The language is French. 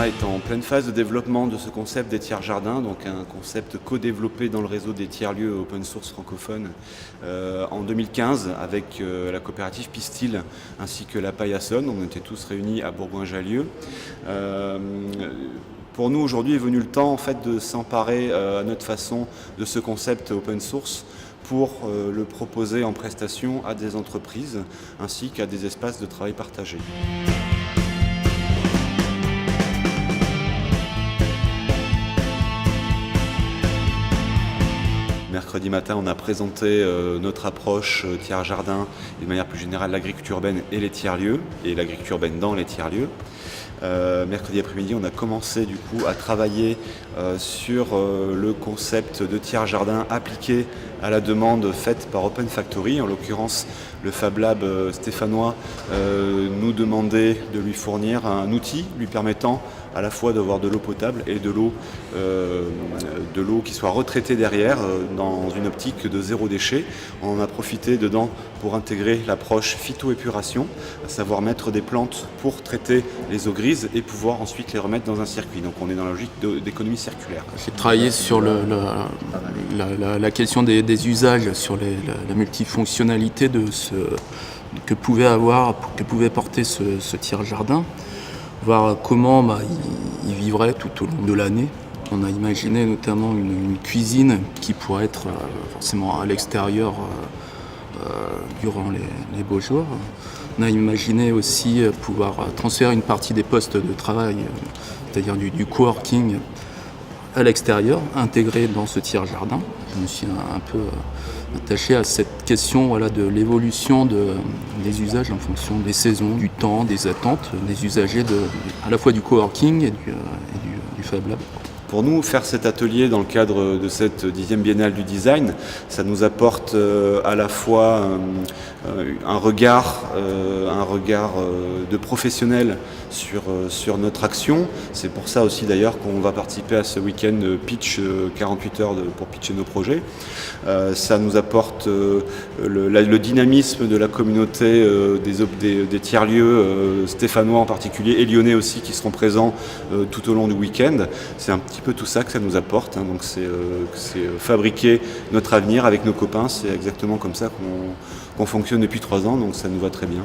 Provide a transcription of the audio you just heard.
Climat est en pleine phase de développement de ce concept des tiers-jardins, donc un concept co-développé dans le réseau des tiers-lieux open source francophones en 2015 avec la coopérative Pistil ainsi que la Paillasson. On était tous réunis à Bourgoin-Jallieu. Pour nous, aujourd'hui est venu le temps en fait, de s'emparer à notre façon de ce concept open source pour le proposer en prestation à des entreprises ainsi qu'à des espaces de travail partagés. Mercredi matin, on a présenté notre approche tiers-jardin et de manière plus générale l'agriculture urbaine et les tiers-lieux, et l'agriculture urbaine dans les tiers-lieux. Mercredi après-midi, on a commencé du coup à travailler sur le concept de tiers-jardin appliqué à la demande faite par Open Factory. En l'occurrence, le Fab Lab stéphanois nous demandait de lui fournir un outil lui permettant à la fois d'avoir de l'eau potable et de l'eau qui soit retraitée derrière dans une optique de zéro déchet. On en a profité dedans pour intégrer l'approche phytoépuration, à savoir mettre des plantes pour traiter les eaux grises et pouvoir ensuite les remettre dans un circuit. Donc on est dans la logique d'économie circulaire. J'ai travaillé sur la question des usages, sur la multifonctionnalité que pouvait porter ce tiers-jardin, voir comment il vivrait tout au long de l'année. On a imaginé notamment une cuisine qui pourrait être forcément à l'extérieur durant les beaux jours. On a imaginé aussi pouvoir transférer une partie des postes de travail, c'est-à-dire du coworking, à l'extérieur, intégré dans ce tiers-jardin. Je me suis un peu attaché à cette question de l'évolution des usages en fonction des saisons, du temps, des attentes des usagers à la fois du coworking et du Fab Lab. Pour nous, faire cet atelier dans le cadre de cette 10e biennale du design, ça nous apporte à la fois un regard de professionnel sur notre action. C'est pour ça aussi d'ailleurs qu'on va participer à ce week-end pitch 48 heures pour pitcher nos projets. Ça nous apporte le dynamisme de la communauté des tiers-lieux stéphanois en particulier et lyonnais aussi qui seront présents tout au long du week-end. C'est un petit peu tout ça que ça nous apporte, hein. Donc c'est fabriquer notre avenir avec nos copains. C'est exactement comme ça qu'on fonctionne depuis 3 ans, donc ça nous va très bien.